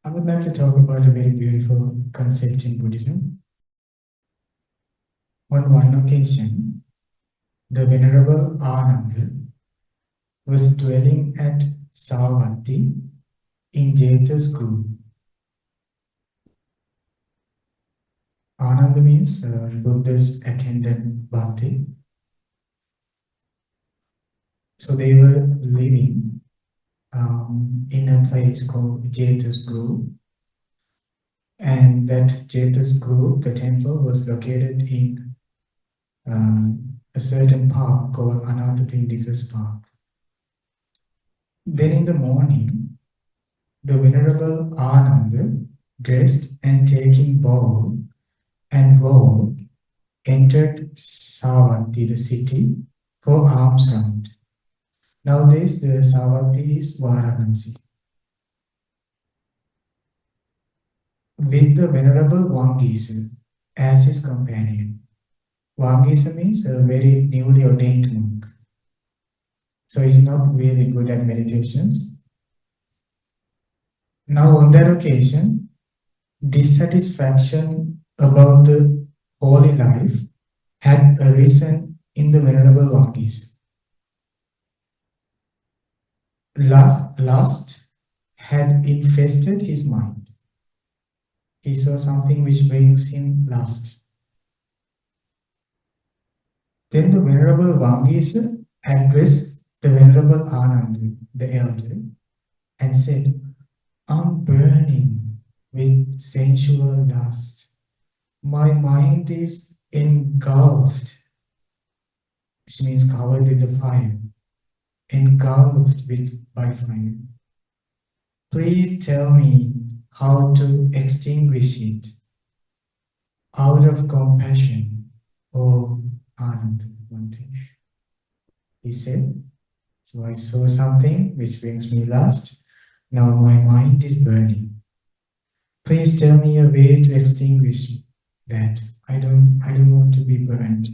I would like to talk about a very beautiful concept in Buddhism. On one occasion, the Venerable Ānanda was dwelling at Savatthi in Jetha's group. Ānanda means Buddha's attendant Bhante. So they were living in a place called Jetha's group. And that Jetha's group, the temple, was located in a certain park called Ānandasutta Park. Then in the morning, the Venerable Ānanda, dressed and taking bowl and robe, entered Savatthi, the city, for alms round. Nowadays, the Savatthi is Varanasi. With the Venerable Vangisa as his companion. Vangisa means a very newly ordained monk. So he's not really good at meditations. Now on that occasion, dissatisfaction about the holy life had arisen in the Venerable Vangisa. Lust had infested his mind. He saw something which brings him lust. Then the Venerable Vangisa addressed the Venerable Ānanda, the elder, and said, "I'm burning with sensual lust. My mind is engulfed," which means covered with the fire, engulfed by fire. "Please tell me how to extinguish it out of compassion, O Ānanda." One thing he said, "So I saw something which brings me lust. Now my mind is burning. Please tell me a way to extinguish that. I don't want to be burned."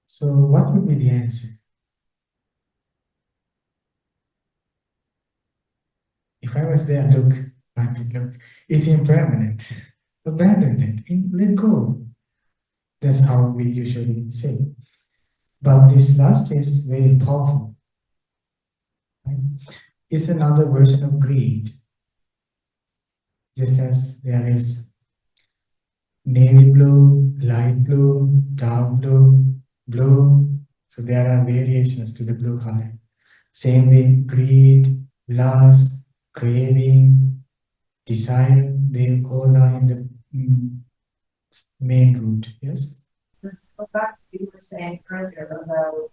So what would be the answer? If I was there, look, it's impermanent. Abandon it, let go. That's how we usually say. But this lust is very powerful. Right? It's another version of greed. Just as there is navy blue, light blue, dark blue, blue. So there are variations to the blue color. Same way, greed, lust, craving, desire, they all are in the main root. Yes? Let's go back to what you were saying earlier about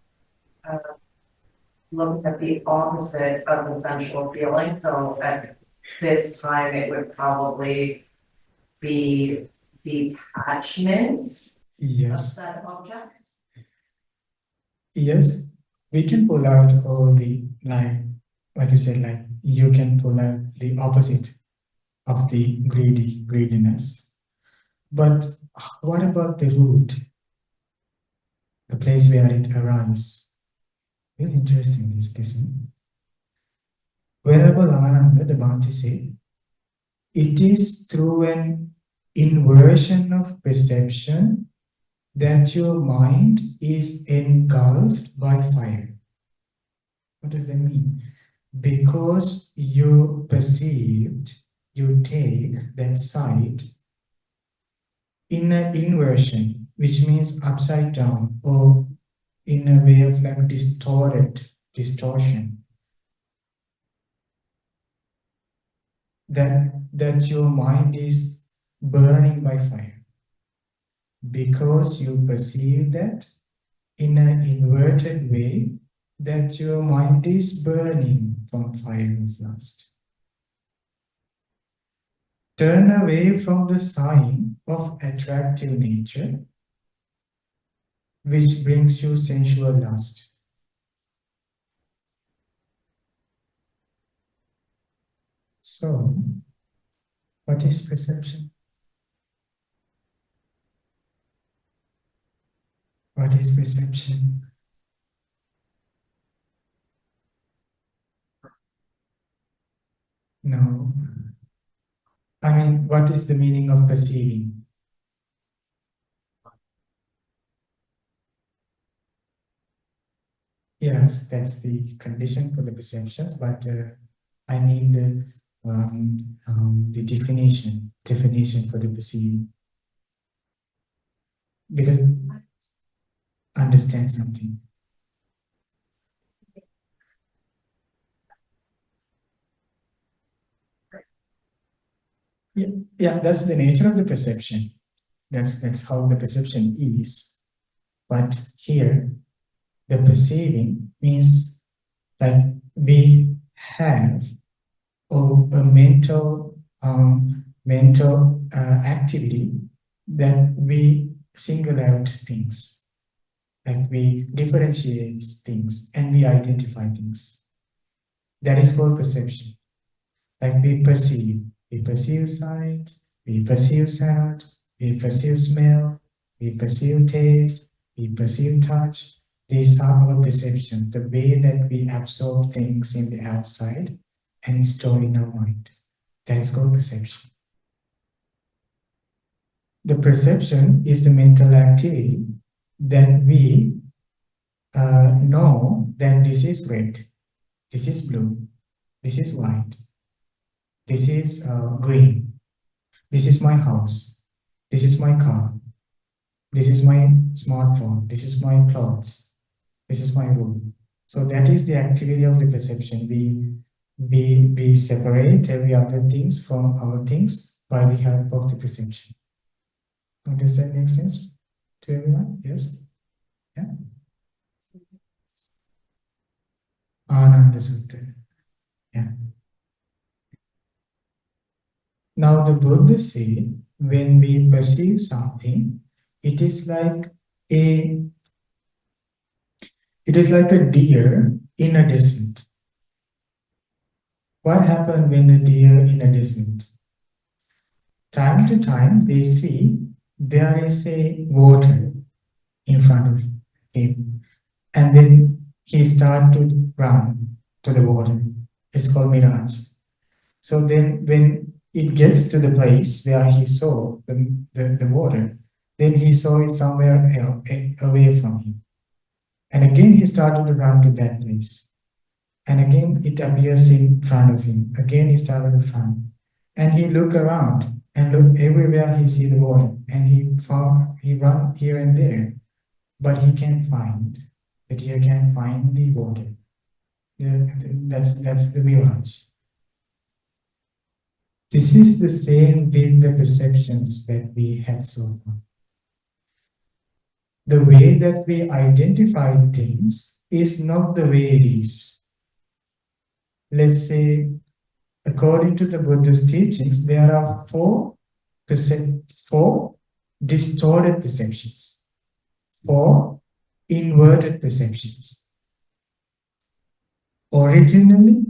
looking at the opposite of the sensual feeling. So at this time, it would probably be detachment of that object. Yes, we can pull out all the, like you said, like you can pull out the opposite of the greediness. But what about the root? The place where it arises? Very interesting discussion. Venerable Ānanda, the Bhante said, it is through an inversion of perception that your mind is engulfed by fire. What does that mean? Because you perceived, you take that sight in an inversion, which means upside down, or in a way of like distortion. That your mind is burning by fire. Because you perceive that in an inverted way, that your mind is burning from fire of lust. Turn away from the sign of attractive nature, which brings you sensual lust. So, what is perception? What is perception? No. I mean, what is the meaning of perceiving? Yes, that's the condition for the perceptions, but I mean the definition for the perceiving. Because understand something. Yeah, that's the nature of the perception. That's how the perception is. But here, the perceiving means that we have a mental activity that we single out things, like we differentiate things and we identify things. That is called perception. Like we perceive sight, we perceive sound, we perceive smell, we perceive taste, we perceive touch. These are our perceptions, the way that we absorb things in the outside and store in our mind. That is called perception. The perception is the mental activity that we know that this is red, this is blue, this is white, this is green, this is my house, this is my car, this is my smartphone, this is my clothes, this is my room. So that is the activity of the perception. We separate every other things from our things by the help of the perception. Does that make sense to everyone? Yes? Yeah? Ānandasutta. Yeah. Now the Buddha say, when we perceive something, it is like a deer in a desert. What happened when a deer in a desert? Time to time they see there is a water in front of him, and then he starts to run to the water. It's called mirage. So then when it gets to the place where he saw the water, then he saw it somewhere else, away from him. And again he started to run to that place. And again it appears in front of him. Again he started to run. And he looked around and looked everywhere he see the water. And he run here and there. But he can't find. The deer can't find the water. That's the mirage. This is the same with the perceptions that we had so far. The way that we identify things is not the way it is. Let's say, according to the Buddha's teachings, there are four distorted perceptions, four inverted perceptions. Originally,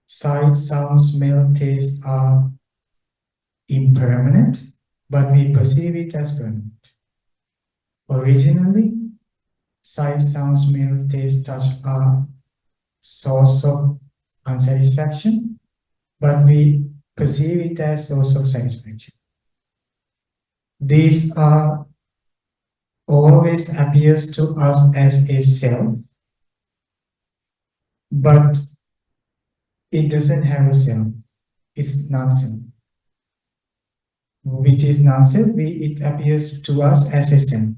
sight, sound, smell, taste are impermanent, but we perceive it as permanent. Originally, sight, sound, smell, taste, touch are source of unsatisfaction, but we perceive it as source of satisfaction. These are always appears to us as a self, but it doesn't have a self. It's non-self. Which is non-self, it appears to us as a self.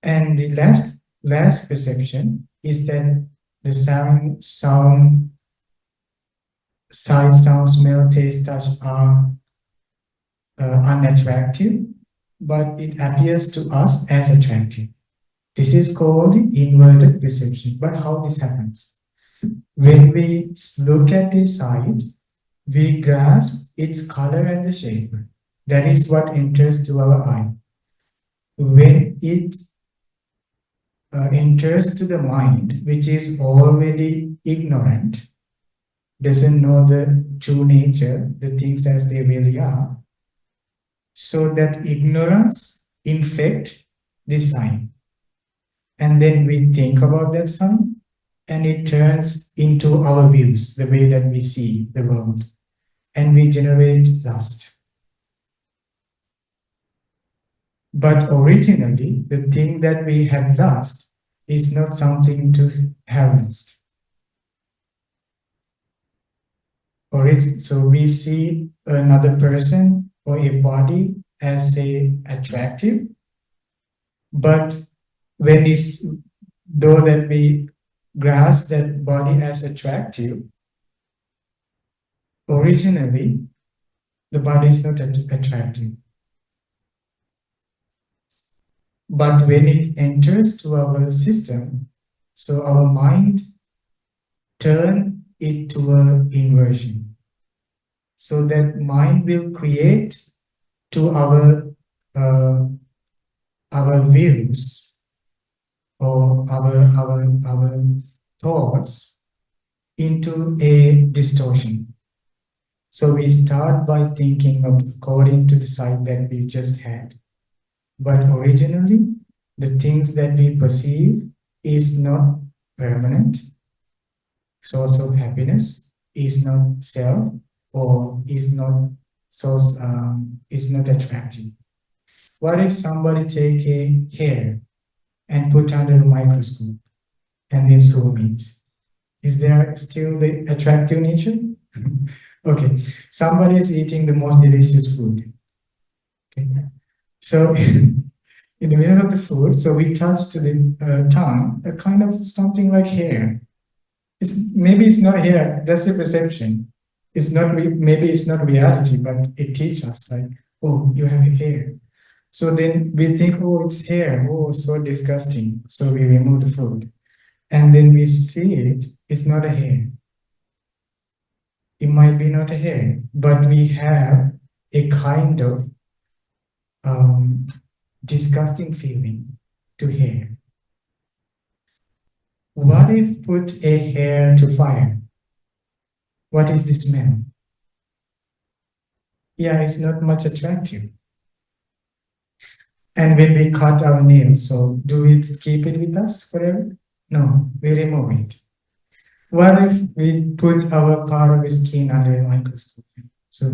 And the last perception is that the sight, sound, smell, taste, touch are unattractive, but it appears to us as attractive. This is called the inverted perception. But how this happens? When we look at the sight, we grasp its color and the shape. That is what enters to our eye. When it enters to the mind, which is already ignorant, doesn't know the true nature, the things as they really are, so that ignorance infects the sign. And then we think about that sign, and it turns into our views, the way that we see the world, and we generate lust. But originally, the thing that we have lust is not something to have lust. So we see another person or a body as attractive, but when though that we grasp that body as attractive, originally the body is not attractive. But when it enters to our system, so our mind turn it to an inversion. So that mind will create to our views or our thoughts into a distortion. So we start by thinking according to the sight that we just had. But originally, the things that we perceive is not permanent. Source of happiness is not self, or is not source, is not attractive. What if somebody take a hair and put under a microscope and then zoom it? Is there still the attractive nature? Okay, somebody is eating the most delicious food. Okay. So in the middle of the food, so we touch to the tongue, a kind of something like hair. Maybe it's not hair, that's the perception. It's not, maybe it's not reality, but it teaches us like, oh, you have a hair. So then we think, oh, it's hair, oh, so disgusting. So we remove the food. And then we see it, it's not a hair. It might be not a hair, but we have a kind of disgusting feeling to hair. What if put a hair to fire? What is the smell? Yeah, it's not much attractive. And when we cut our nails, so do we keep it with us forever? No, we remove it. What if we put our part of the skin under a microscope? So,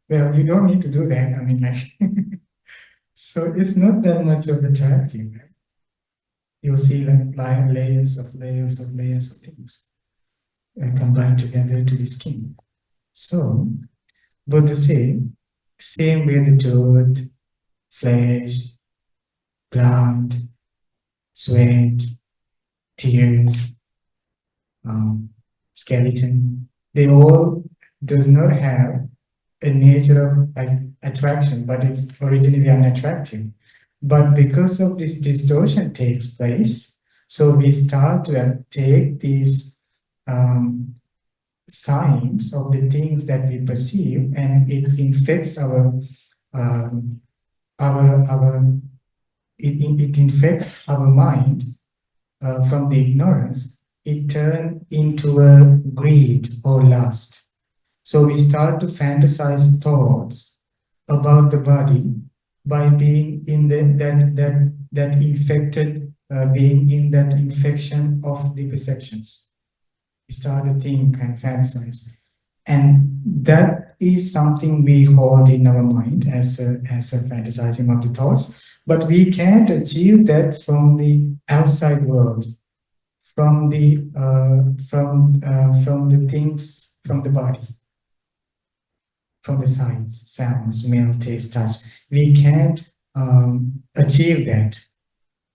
well, you don't need to do that. I mean, like, so it's not that much of attractive, right? You'll see like layers of things combined together to the skin. So, Buddha said, same with the tooth, flesh, blood, sweat, tears, skeleton, they all does not have a nature of attraction, but it's originally unattractive. But because of this distortion takes place, so we start to take these signs of the things that we perceive, and it infects it infects our mind from the ignorance. It turns into a greed or lust. So we start to fantasize thoughts about the body by being in that infected, being in that infection of the perceptions. We start to think and fantasize, and that is something we hold in our mind as a fantasizing of the thoughts. But we can't achieve that from the outside world, from the things from the body, from the sights, sounds, smell, taste, touch. We can't achieve that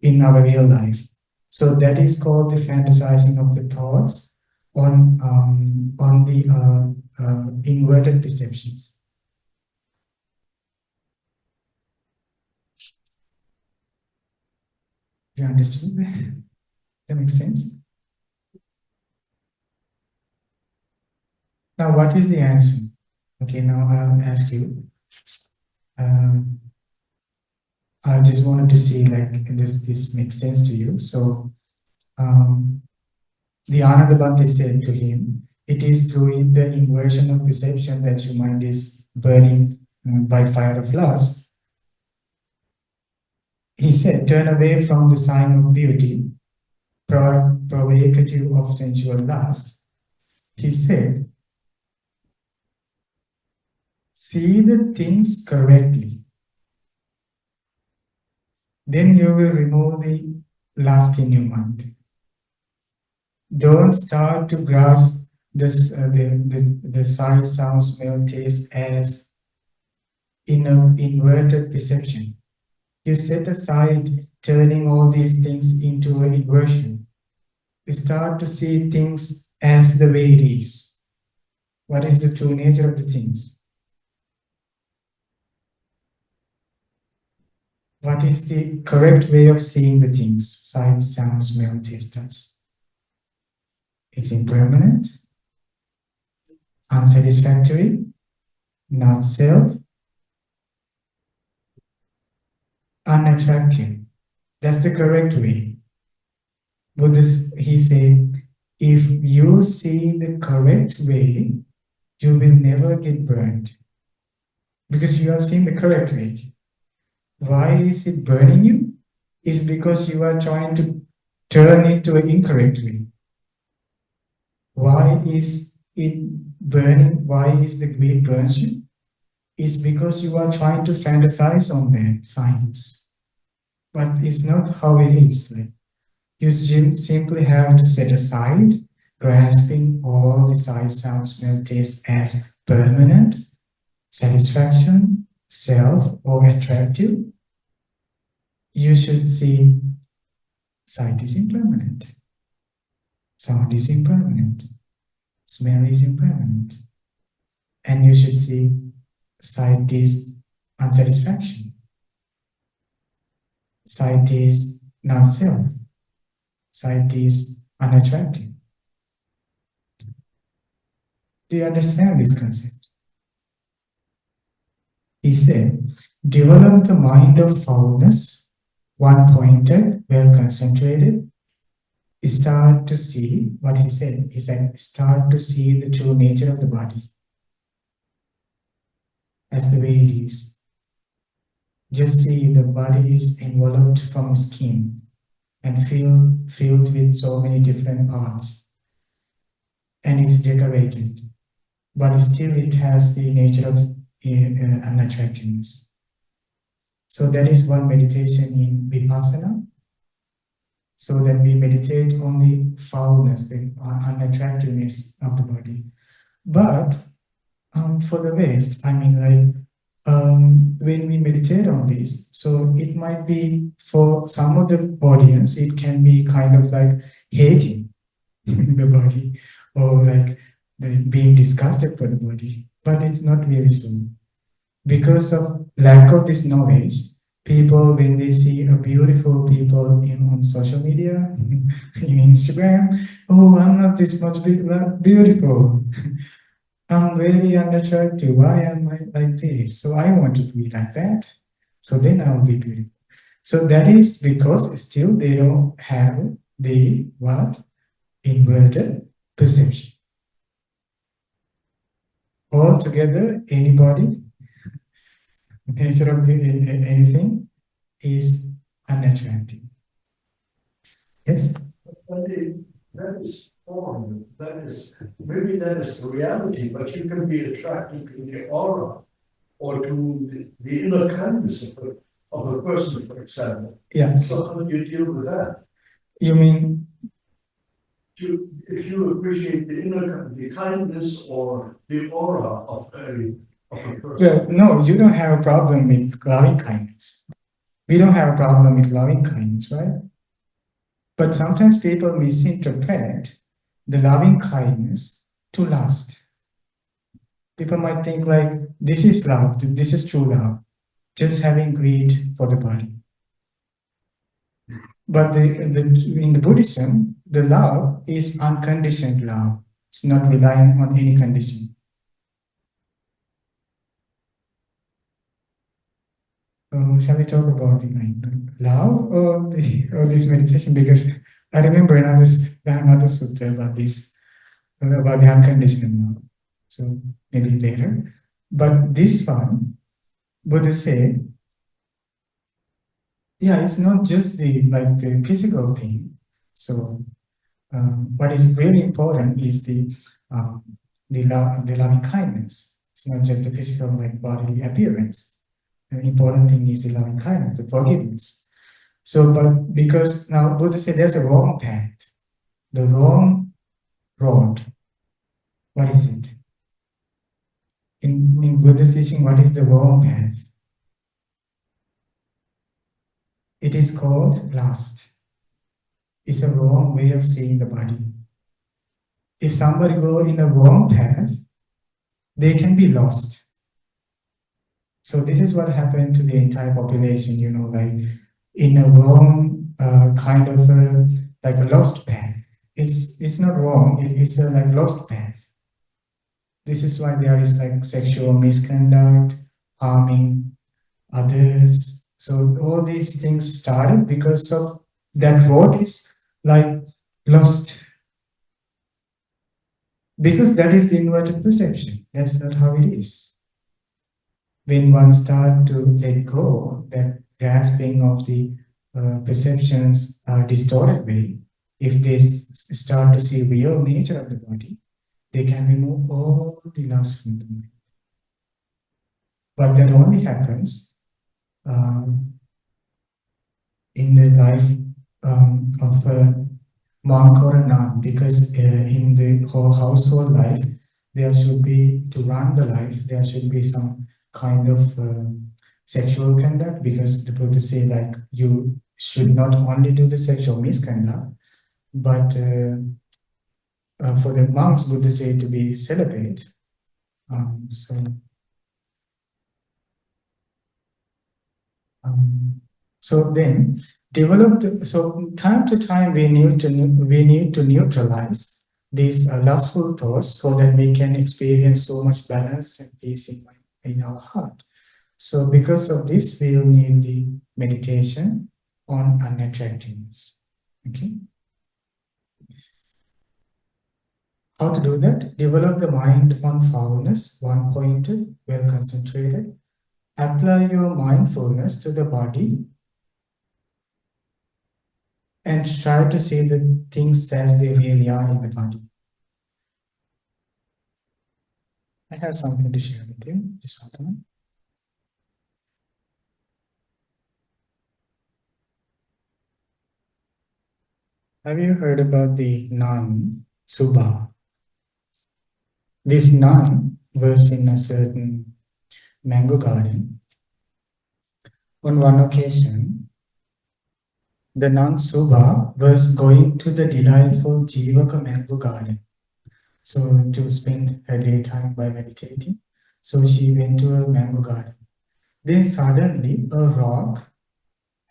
in our real life. So that is called the fantasizing of the thoughts on the inverted perceptions. You understand that? That makes sense? Now, what is the answer? Okay, now I'll ask you. I just wanted to see like this makes sense to you. So the Ānandasutta said to him, it is through the inversion of perception that your mind is burning by fire of lust. He said, turn away from the sign of beauty provocative of sensual lust, he said, see the things correctly. Then you will remove the lust in your mind. Don't start to grasp this, the sight, sound, smell, taste as in an inverted perception. You set aside turning all these things into an inversion. You start to see things as the way it is. What is the true nature of the things? What is the correct way of seeing the things? Sight, sound, smell, taste, touch. It's impermanent, unsatisfactory, not self, unattractive. That's the correct way. Buddhist, he said, if you see the correct way, you will never get burned. Because you are seeing the correct way. Why is it burning you? It's because you are trying to turn it to an incorrect way. Why is it burning? Why is the greed burns you? It's because you are trying to fantasize on that science. But it's not how it is. Like, you simply have to set aside grasping all the sight, sound, smell, taste as permanent, satisfaction, self, or attractive. You should see sight is impermanent, sound is impermanent, smell is impermanent, and you should see sight is unsatisfaction. Sight is not self. Sight is unattractive. Do you understand this concept? He said, develop the mind of foulness, one-pointed, well-concentrated. Start to see, what he said, is that start to see the true nature of the body as the way it is. Just see the body is enveloped from skin and filled with so many different parts, and it's decorated, but still it has the nature of unattractiveness. So that is one meditation in Vipassana, so that we meditate on the foulness, the unattractiveness of the body. But for the West, I mean, like, when we meditate on this, so it might be for some of the audience, it can be kind of like hating the body, or like being disgusted for the body, but it's not really so. Because of lack of this knowledge, people, when they see a beautiful people on social media, in Instagram, oh, I'm not this much beautiful. I'm very unattractive. Why am I like this? So I want to be like that. So then I'll be beautiful. So that is because still they don't have the what? Inverted perception. Altogether, anybody, nature of anything is unattractive. Yes? That is form, that is, maybe that is the reality, but you can be attracted to the aura or to the inner kindness of a person, for example. Yeah. So how do you deal with that? You mean? If you appreciate the kindness or the aura of a person. Well, no, you don't have a problem with loving kindness. We don't have a problem with loving kindness, right? But sometimes people misinterpret the loving kindness to lust. People might think like, this is love, this is true love, just having greed for the body. But in the Buddhism, the love is unconditioned love. It's not relying on any condition. Shall we talk about the love or this meditation? Because I remember another sutta about this, about the unconditional love. So maybe later. But this one, Buddha said, yeah, it's not just the physical thing. So what is really important is the loving kindness. It's not just the physical like bodily appearance. The important thing is the loving kindness, the forgiveness. So, but because now Buddha said there's a wrong path, the wrong road. What is it? In Buddha's teaching, what is the wrong path? It is called lust. It's a wrong way of seeing the body. If somebody go in a wrong path, they can be lost. So this is what happened to the entire population, you know, like in a wrong kind of like a lost path. It's not wrong, it's a like lost path. This is why there is like sexual misconduct, harming others. So all these things started because of that road is like lost. Because that is the inverted perception. That's not how it is. When one starts to let go, that grasping of the perceptions distorted way, if they start to see real nature of the body, they can remove all the lust from the mind. But that only happens in the life of a monk or a nun, because in the whole household life, there should be, to run the life, there should be some kind of sexual conduct, because the Buddha say like you should not only do the sexual misconduct, but for the monks, Buddha say to be celibate. So then develop. So time to time we need to neutralize these lustful thoughts so that we can experience so much balance and peace in our heart. So because of this, we will need the meditation on unattractiveness. Okay. How to do that? Develop the mind on foulness, one-pointed, well-concentrated. Apply your mindfulness to the body and try to see the things as they really are in the body. I have something to share with you this afternoon. Have you heard about the nun Subha? This nun was in a certain mango garden. On one occasion, the nun Subha was going to the delightful Jivaka mango garden. So to spend her daytime by meditating. So she went to a mango garden. Then suddenly a rock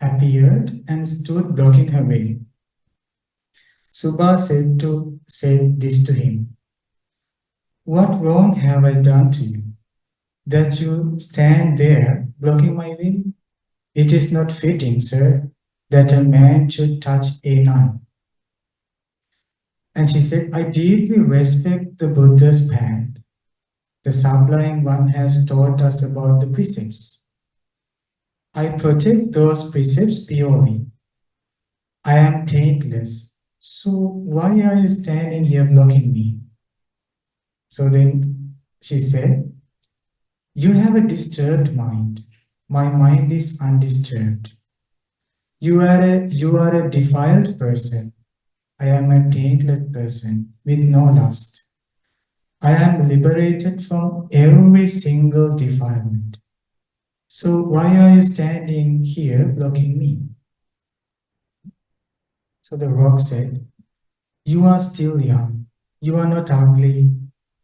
appeared and stood blocking her way. Subha said this to him, "What wrong have I done to you, that you stand there blocking my way? It is not fitting, sir, that a man should touch a nun." And she said, "I deeply respect the Buddha's path. The Sublime One has taught us about the precepts. I protect those precepts purely. I am taintless. So why are you standing here blocking me?" So then she said, "You have a disturbed mind. My mind is undisturbed. You are a defiled person. I am a taintless person with no lust. I am liberated from every single defilement. So why are you standing here blocking me?" So the rock said, "You are still young. You are not ugly.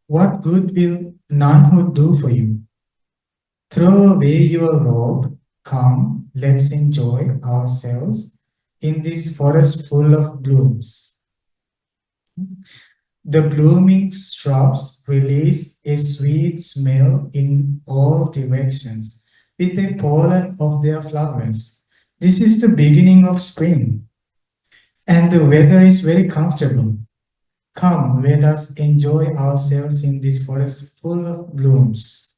What good will nunhood do for you? Throw away your robe. Come, let's enjoy ourselves in this forest full of blooms. The blooming shrubs release a sweet smell in all directions with the pollen of their flowers. This is the beginning of spring, and the weather is very comfortable. Come, let us enjoy ourselves in this forest full of blooms.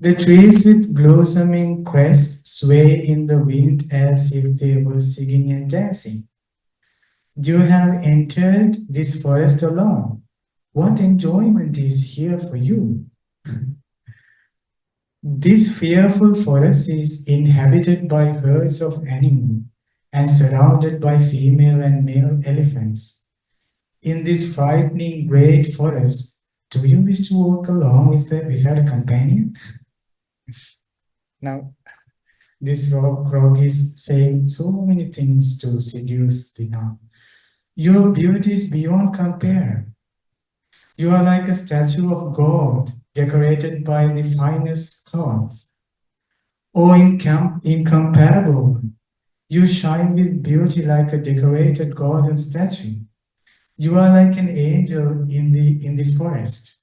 The trees with blossoming crests sway in the wind as if they were singing and dancing. You have entered this forest alone. What enjoyment is here for you? This fearful forest is inhabited by herds of animals and surrounded by female and male elephants. In this frightening great forest, do you wish to walk along without a companion? Now, this rock is saying so many things to seduce Vina. Your beauty is beyond compare. You are like a statue of gold decorated by the finest cloth. O incomparable one, you shine with beauty like a decorated golden statue. You are like an angel in this forest.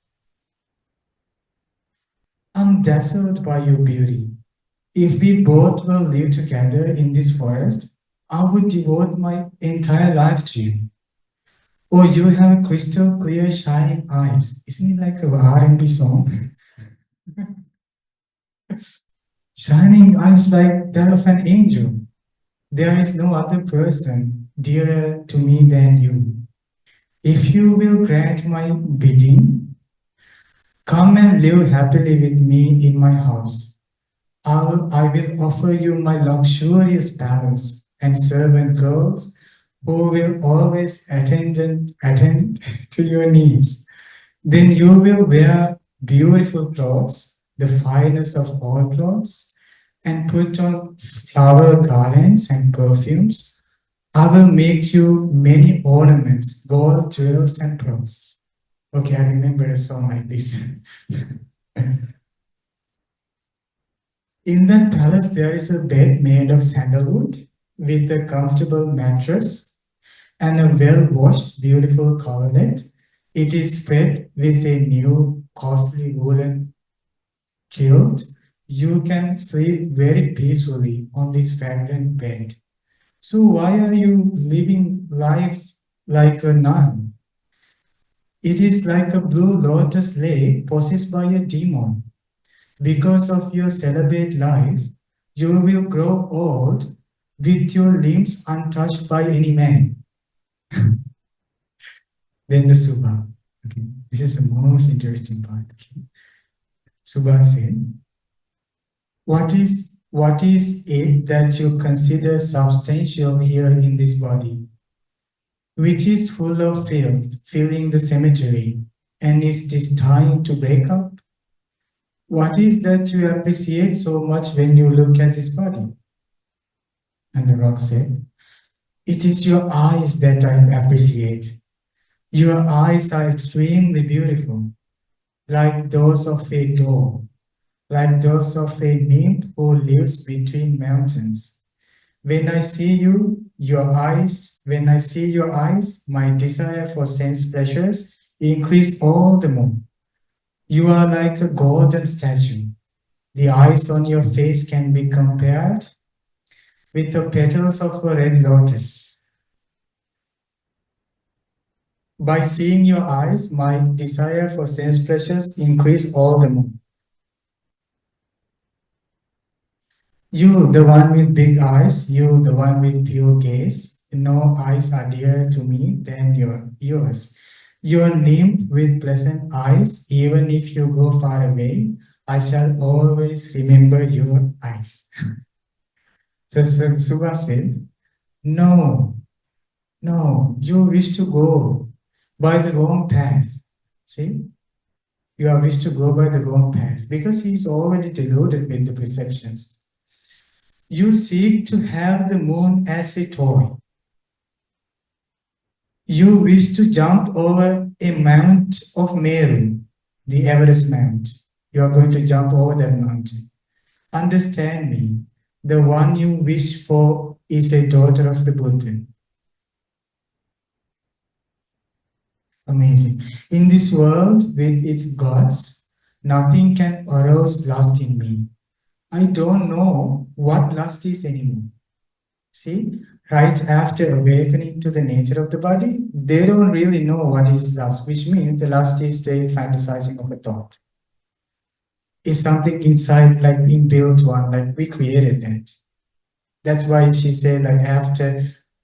I'm dazzled by your beauty. If we both will live together in this forest, I would devote my entire life to you. Oh, you have crystal clear shining eyes. Isn't it like a R&B song? Shining eyes like that of an angel. There is no other person dearer to me than you. If you will grant my bidding, come and live happily with me in my house. I will offer you my luxurious palace and servant girls who will always attend to your needs. Then you will wear beautiful clothes, the finest of all clothes, and put on flower garlands and perfumes. I will make you many ornaments, gold, jewels, and pearls. Okay, I remember a song like this. In that palace, there is a bed made of sandalwood with a comfortable mattress and a well-washed, beautiful coverlet. It is spread with a new, costly woolen quilt. You can sleep very peacefully on this fragrant bed. So why are you living life like a nun? It is like a blue lotus lake possessed by a demon. Because of your celibate life, you will grow old with your limbs untouched by any man. Then the Subha. Okay. This is the most interesting part. Okay. Subha said, what is it that you consider substantial here in this body, which is full of filth, filling the cemetery, and is destined to break up? What is that you appreciate so much when you look at this body? And the rock said, it is your eyes that I appreciate. Your eyes are extremely beautiful, like those of a dove, like those of a nymph who lives between mountains. When I see your eyes, my desire for sense pleasures increase all the more. You are like a golden statue. The eyes on your face can be compared with the petals of a red lotus. By seeing your eyes, my desire for sense pleasures increase all the more. You, the one with big eyes, you, the one with pure gaze, no eyes are dearer to me than yours. Your nymph with pleasant eyes, even if you go far away, I shall always remember your eyes. So Subha said, no, you wish to go by the wrong path. See? You are wish to go by the wrong path because he is already deluded with the perceptions. You seek to have the moon as a toy. You wish to jump over a mount of Meru, the Everest Mount. You are going to jump over that mountain. Understand me, the one you wish for is a daughter of the Buddha. Amazing. In this world with its gods, nothing can arouse lust in me. I don't know what lust is anymore. See, right after awakening to the nature of the body, they don't really know what is lust, which means the lust is the fantasizing of a thought. It's something inside, like inbuilt one, like we created that. That's why she said, like after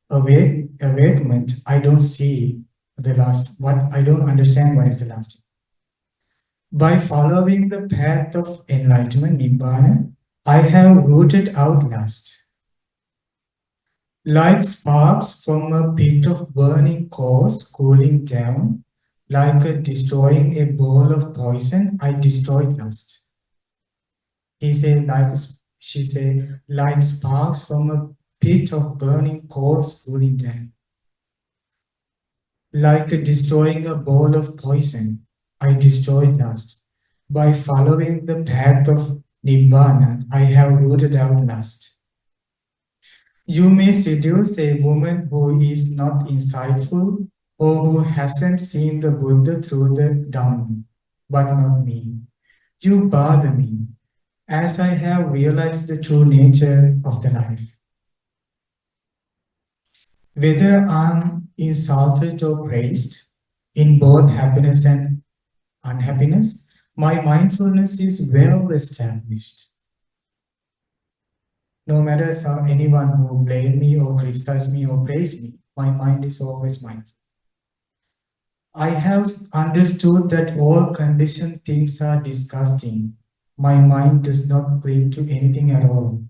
awakenment, I don't see the last, I don't understand what is the last. By following the path of enlightenment, Nibbana, I have rooted out lust. Like sparks from a pit of burning coals cooling down, like destroying a bowl of poison, I destroyed lust. She said, like sparks from a pit of burning coals cooling down. Like destroying a bowl of poison, I destroyed lust. By following the path of Nibbana, I have rooted out lust. You may seduce a woman who is not insightful or who hasn't seen the Buddha through the Dhamma, but not me. You bother me, as I have realized the true nature of the life. Whether I'm insulted or praised, in both happiness and unhappiness, my mindfulness is well established. No matter how anyone who blame me or criticize me or praise me, my mind is always mindful. I have understood that all conditioned things are disgusting. My mind does not cling to anything at all.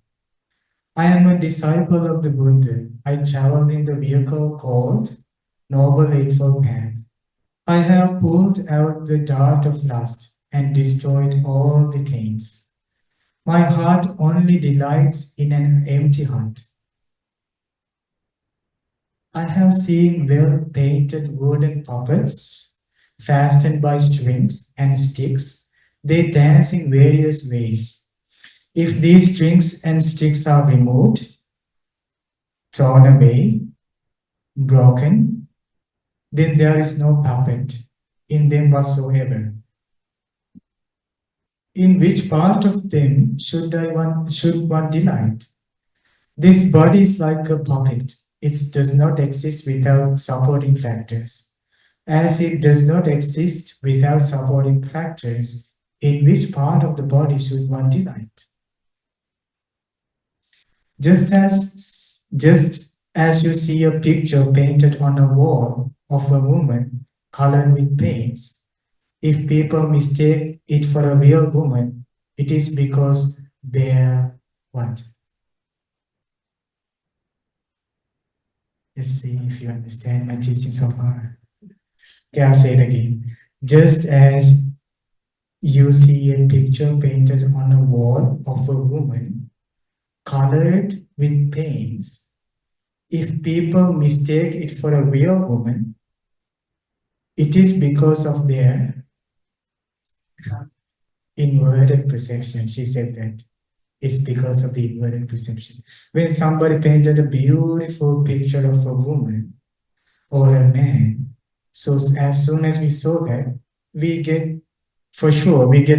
I am a disciple of the Buddha. I travel in the vehicle called Noble Eightfold Path. I have pulled out the dart of lust and destroyed all the taints. My heart only delights in an empty heart. I have seen well-painted wooden puppets fastened by strings and sticks. They dance in various ways. If these strings and sticks are removed, thrown away, broken, then there is no puppet in them whatsoever. In which part of them should one delight? This body is like a puppet. It does not exist without supporting factors. As it does not exist without supporting factors, in which part of the body should one delight? Just as you see a picture painted on a wall of a woman colored with paints, if people mistake it for a real woman, it is because they're what? Let's see if you understand my teaching so far. Okay, I'll say it again. Just as you see a picture painted on a wall of a woman colored with paints, if people mistake it for a real woman, it is because of their inverted perception. She said that it's because of the inverted perception. When somebody painted a beautiful picture of a woman or a man, so as soon as we saw that, we get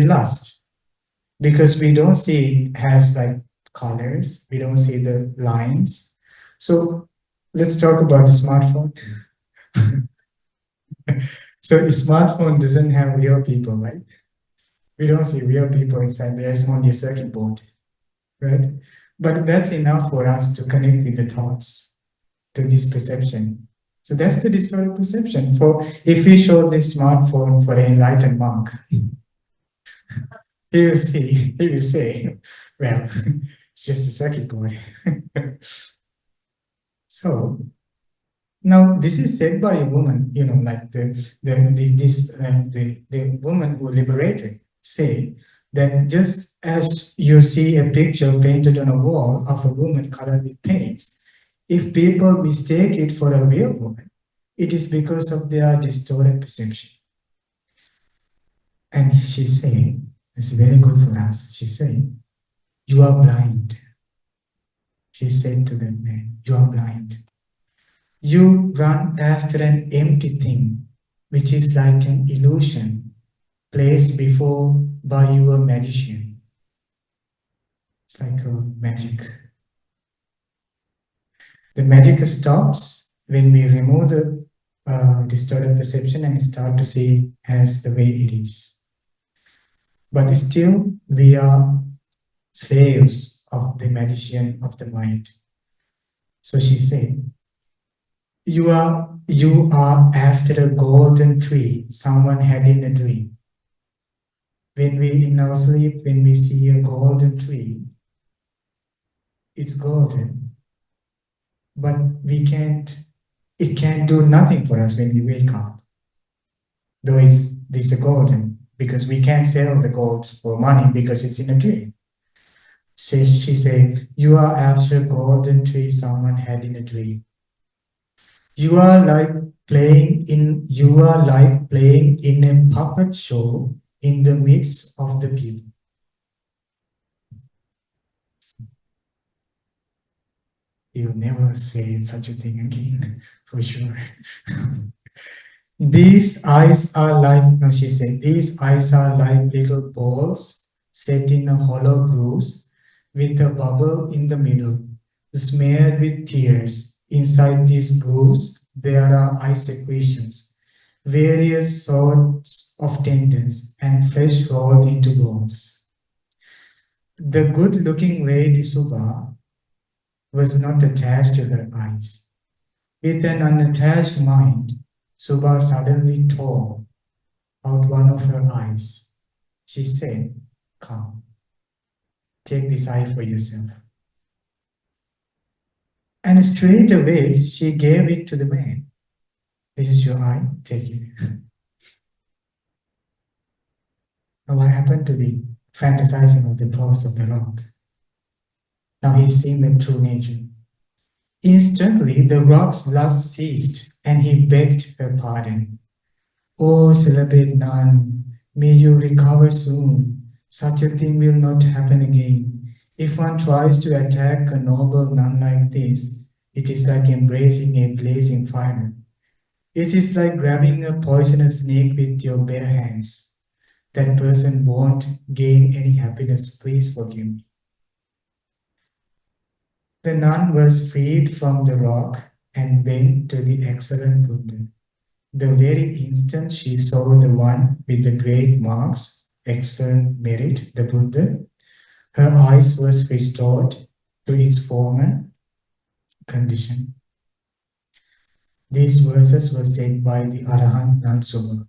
lust, because we don't see it has like colors, we don't see the lines. So let's talk about the smartphone. So the smartphone doesn't have real people, right? We don't see real people inside. There's only a circuit board, right? But that's enough for us to connect with the thoughts, to this perception. So that's the distorted perception. For if we show this smartphone for an enlightened monk, he will say, well, it's just a circuit board. So now this is said by a woman, like the woman who liberated say that just as you see a picture painted on a wall of a woman colored with paints, if people mistake it for a real woman, it is because of their distorted perception. And she's saying, it's very good for us. She's saying, you are blind. She said to that man, you are blind. You run after an empty thing, which is like an illusion placed before by your magician. It's like a magic. The magic stops when we remove the distorted perception and start to see as the way it is. But still, we are slaves of the magician of the mind. So she said, You are after a golden tree someone had in a dream. When we in our sleep, when we see a golden tree, it's golden, but it can't do nothing for us when we wake up. Though it's a golden, because we can't sell the gold for money because it's in a dream. She said, you are after a golden tree someone had in a dream. You are like playing in a puppet show in the midst of the people. You'll never say such a thing again, for sure. These eyes are like, no, she said, these eyes are like little balls set in a hollow groove with a bubble in the middle, smeared with tears. Inside these grooves, there are eye secretions, various sorts of tendons, and flesh rolled into bones. The good-looking lady Subha was not attached to her eyes. With an unattached mind, Subha suddenly tore out one of her eyes. She said, come, take this eye for yourself. And straight away, she gave it to the man. This is your eye, take it. Now what happened to the fantasizing of the thoughts of the rock? Now he's seeing the true nature. Instantly, the rock's lust ceased, and he begged her pardon. Oh, celebrate nun, may you recover soon. Such a thing will not happen again. If one tries to attack a noble nun like this, it is like embracing a blazing fire. It is like grabbing a poisonous snake with your bare hands. That person won't gain any happiness. Please forgive me. The nun was freed from the rock and went to the excellent Buddha. The very instant she saw the one with the great marks, excellent merit, the Buddha, her eyes was restored to its former condition. These verses were said by the Arahant Nansubha,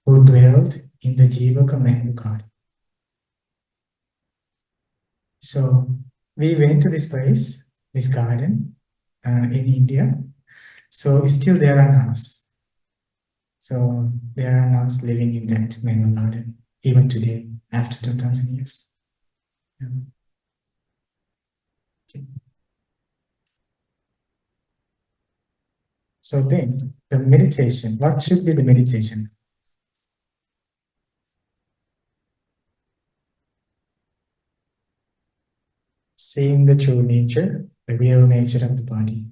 who dwelled in the Jivakambavanikātherīgāthā. So we went to this place, this garden in India. So still there are nuns. So there are nuns living in that mango garden, even today, after 2000 years. Yeah. Okay. So then, the meditation, what should be the meditation? Seeing the true nature, the real nature of the body.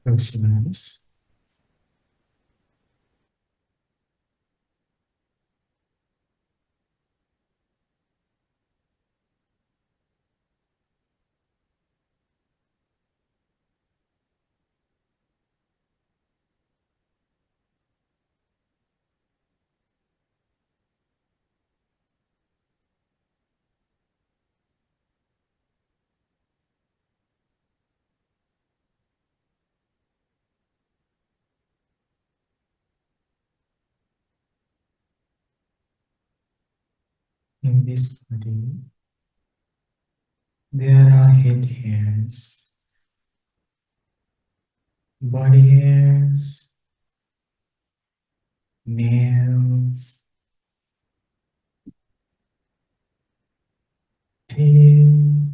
Close your eyes. In this body, there are head hairs, body hairs, nails, tail,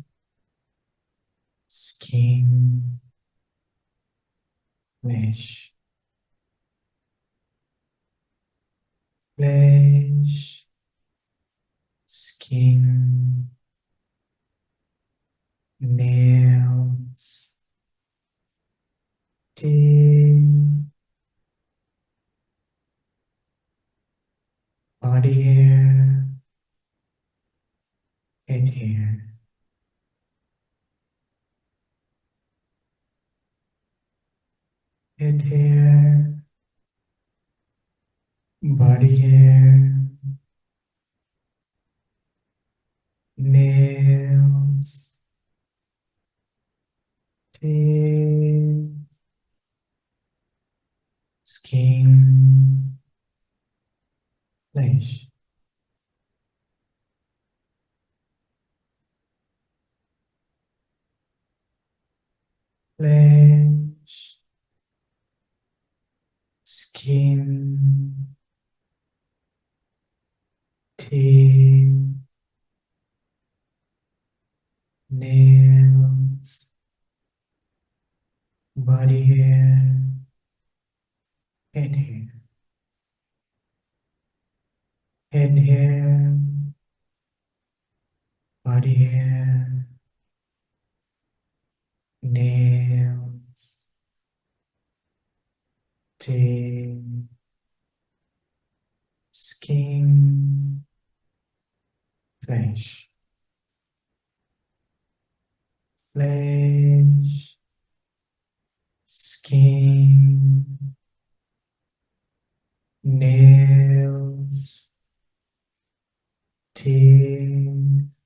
skin, flesh, skin, nails, tail, body hair, head hair. Head hair, body hair, Thig skin, flesh. Flesh, skin, teeth, nails, body hair, head hair, head hair, body hair, nails, teeth, skin, flesh, flesh, skin, nails, teeth,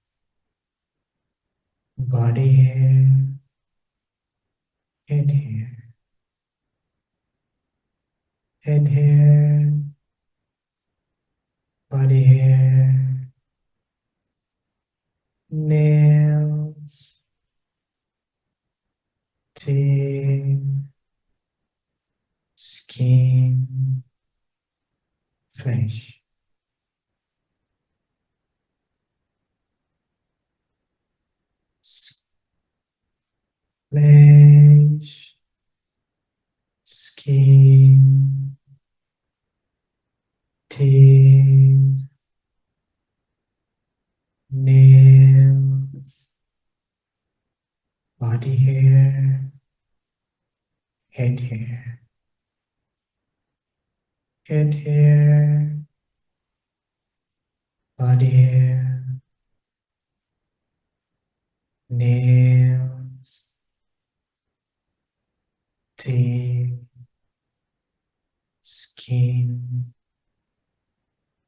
body hair, head hair, head hair, body hair, nails, teeth, skin, flesh. Flesh, skin, teeth, nails, body hair, head hair, head hair, body hair, nails, teeth, skin,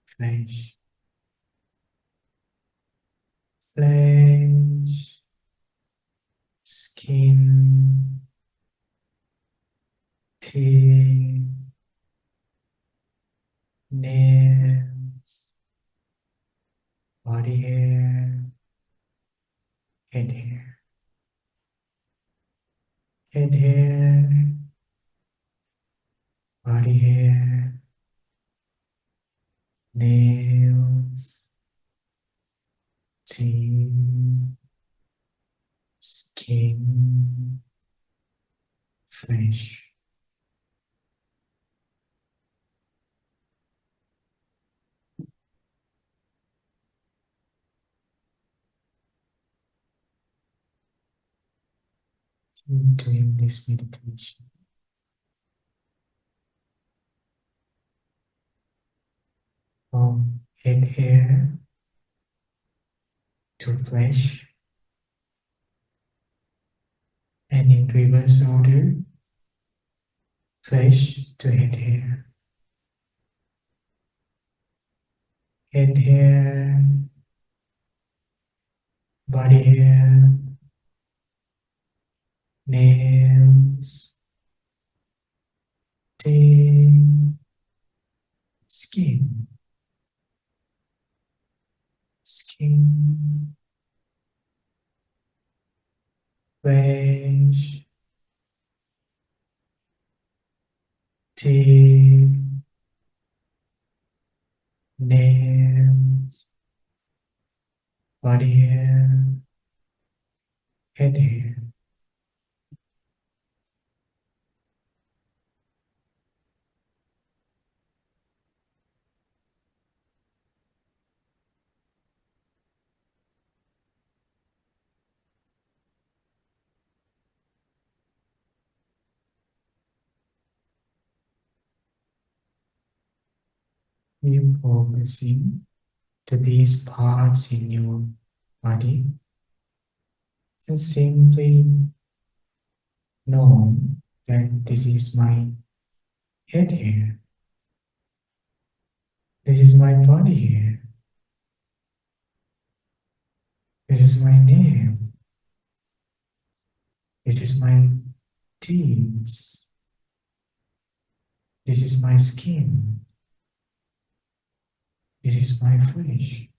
flesh, flesh, skin, teeth, nails, body hair, head hair, head hair, body hair, nails, teeth, skin, flesh. Doing this meditation, from head hair to flesh, and in reverse order, flesh to head hair, body hair, nails, teeth, skin, flesh, teeth, nails, body hair, head hair. You focusing to these parts in your body and simply know that this is my head hair, this is my body hair, this is my nail, This is my teeth. This is my skin. This is my flesh.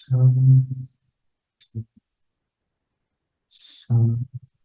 Shanti. Shanti.